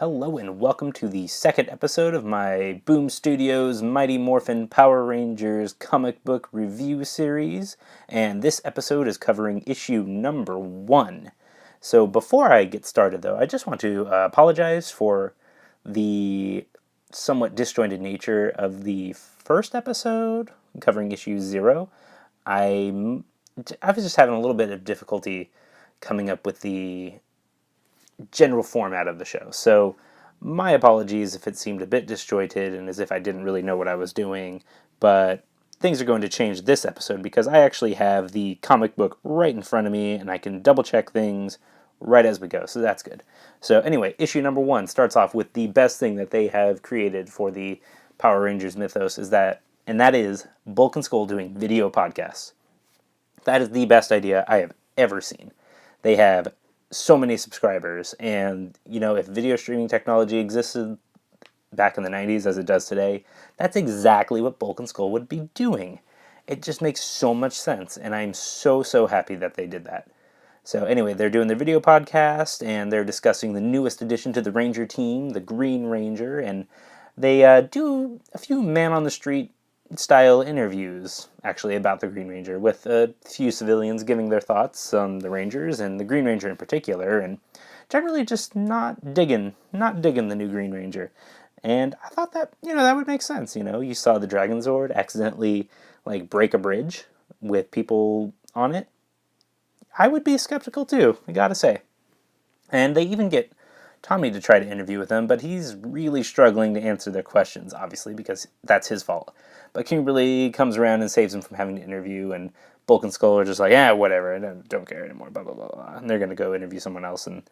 Hello and welcome to the second episode of my Boom Studios Mighty Morphin Power Rangers comic book review series, and this episode is covering issue number 1. So before I get started though, I just want to apologize for the somewhat disjointed nature of the first episode covering issue 0. I was just having a little bit of difficulty coming up with the general format of the show. So my apologies if it seemed a bit disjointed and as if I didn't really know what I was doing, but things are going to change this episode because I actually have the comic book right in front of me and I can double check things right as we go, so that's good. So anyway, issue number 1 starts off with the best thing that they have created for the Power Rangers mythos and that is Bulk and Skull doing video podcasts. That is the best idea I have ever seen. They have so many subscribers, and if video streaming technology existed back in the 90s as it does today, that's exactly what Bulk and Skull would be doing. It just makes so much sense, and I'm so happy that they did that. So anyway, they're doing their video podcast, and they're discussing the newest addition to the Ranger team, the Green Ranger, and they do a few man-on-the-street style interviews, actually, about the Green Ranger, with a few civilians giving their thoughts on the Rangers, and the Green Ranger in particular, and generally just not digging the new Green Ranger. And I thought that, that would make sense, You saw the Dragon Zord accidentally, break a bridge with people on it. I would be skeptical, too, I gotta say. And they even get Tommy to try to interview with them, but he's really struggling to answer their questions, obviously, because that's his fault. But Kimberly comes around and saves him from having to interview, and Bulk and Skull are just like, whatever, I don't care anymore, blah, blah, blah, blah. And they're going to go interview someone else, and,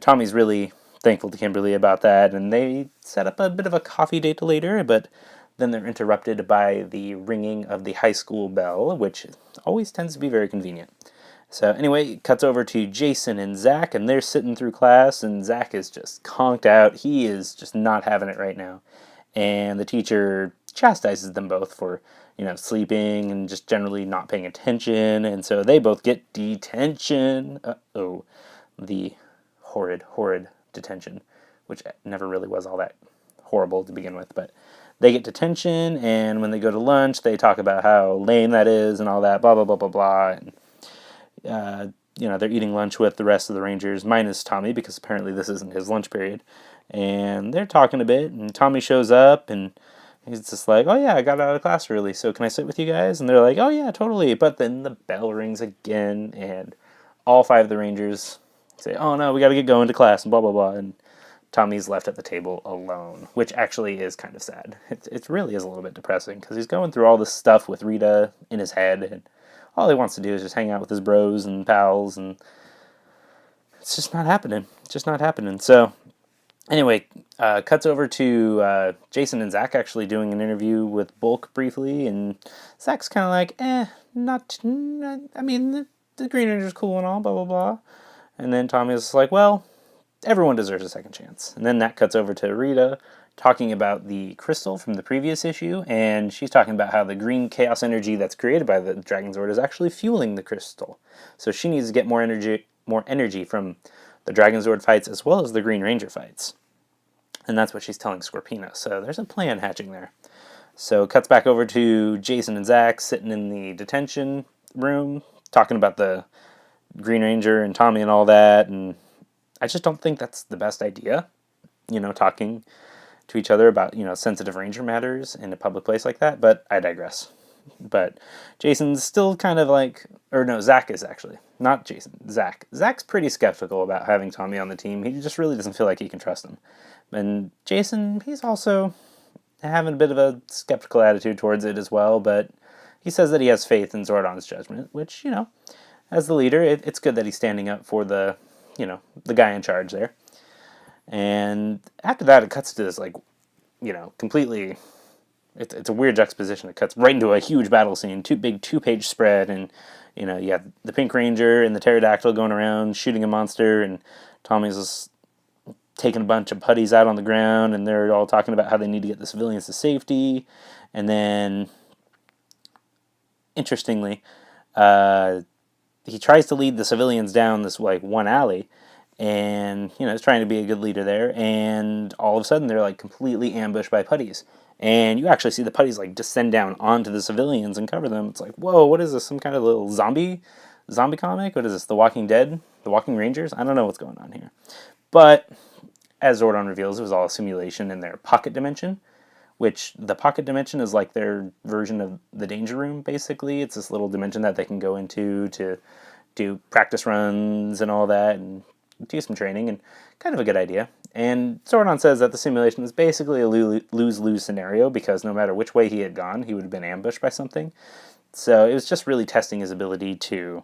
Tommy's really thankful to Kimberly about that, and they set up a bit of a coffee date later, but then they're interrupted by the ringing of the high school bell, which always tends to be very convenient. So anyway, it cuts over to Jason and Zach, and they're sitting through class, and Zach is just conked out. He is just not having it right now. And the teacher chastises them both for, sleeping and just generally not paying attention, and so they both get detention. Uh-oh. The horrid detention, which never really was all that horrible to begin with, but they get detention, and when they go to lunch, they talk about how lame that is and all that, blah, blah, blah, blah, blah, and they're eating lunch with the rest of the Rangers, minus Tommy, because apparently this isn't his lunch period. And they're talking a bit, and Tommy shows up, and he's just like, oh yeah, I got out of class early, so can I sit with you guys? And they're like, oh yeah, totally. But then the bell rings again, and all 5 of the Rangers say, oh no, we got to get going to class, and blah, blah, blah. And Tommy's left at the table alone, which actually is kind of sad. It really is a little bit depressing, because he's going through all this stuff with Rita in his head, and all he wants to do is just hang out with his bros and pals, and it's just not happening. It's just not happening. So, anyway, cuts over to Jason and Zach actually doing an interview with Bulk briefly, and Zach's kind of like, I mean, the Green Ranger's cool and all, blah, blah, blah. And then Tommy's like, well, everyone deserves a second chance. And then that cuts over to Rita, talking about the crystal from the previous issue, and she's talking about how the green chaos energy that's created by the Dragon Zord is actually fueling the crystal. So she needs to get more energy from the Dragon Zord fights as well as the Green Ranger fights. And that's what she's telling Scorpina. So there's a plan hatching there. So it cuts back over to Jason and Zach sitting in the detention room, talking about the Green Ranger and Tommy and all that, and I just don't think that's the best idea, talking to each other about, sensitive Ranger matters in a public place like that, but I digress. But Jason's still kind of Zach is actually, not Jason, Zach. Zach's pretty skeptical about having Tommy on the team. He just really doesn't feel like he can trust him. And Jason, he's also having a bit of a skeptical attitude towards it as well, but he says that he has faith in Zordon's judgment, which, as the leader, it's good that he's standing up for the guy in charge there. And after that, it cuts to this, completely, it's a weird juxtaposition. It cuts right into a huge battle scene, big 2-page spread, and, you have the Pink Ranger and the Pterodactyl going around shooting a monster, and Tommy's just taking a bunch of putties out on the ground, and they're all talking about how they need to get the civilians to safety. And then, interestingly, he tries to lead the civilians down this, one alley, and is trying to be a good leader there, and all of a sudden they're like completely ambushed by putties, and you actually see the putties like descend down onto the civilians and cover them. It's like, whoa, what is this, some kind of little zombie comic? What is this, The Walking Dead, The Walking Rangers? I don't know what's going on here. But as Zordon reveals, it was all a simulation in their pocket dimension, which the pocket dimension is like their version of the danger room, basically. It's this little dimension that they can go into to do practice runs and all that, and do some training, and kind of a good idea. And Zordon says that the simulation is basically a lose-lose scenario, because no matter which way he had gone, he would have been ambushed by something. So it was just really testing his ability to,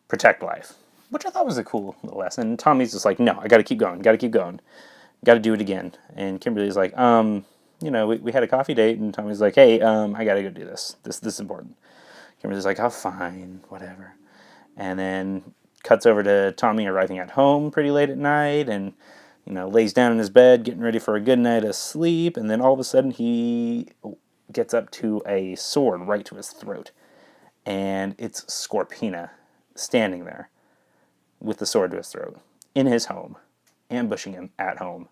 protect life, which I thought was a cool little lesson. Tommy's just like, no, I got to keep going, got to do it again. And Kimberly's like, we had a coffee date, and Tommy's like, hey, I got to go do this. This is important. Kimberly's like, oh, fine, whatever. And then cuts over to Tommy arriving at home pretty late at night, and lays down in his bed getting ready for a good night of sleep, and then all of a sudden he gets up to a sword right to his throat, and it's Scorpina standing there with the sword to his throat in his home, ambushing him at home.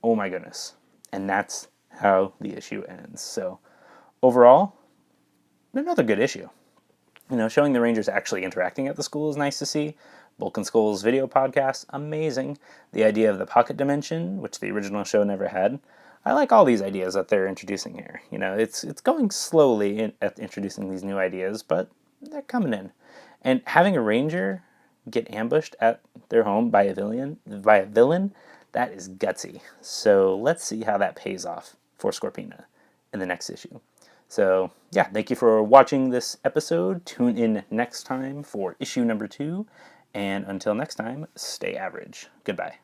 Oh my goodness. And that's how the issue ends. So overall, another good issue. Showing the Rangers actually interacting at the school is nice to see. Bulk and Skull's video podcast, amazing. The idea of the pocket dimension, which the original show never had. I like all these ideas that they're introducing here. It's going slowly at introducing these new ideas, but they're coming in. And having a Ranger get ambushed at their home by a villain, that is gutsy. So let's see how that pays off for Scorpina in the next issue. So, yeah, thank you for watching this episode. Tune in next time for issue number 2. And until next time, stay average. Goodbye.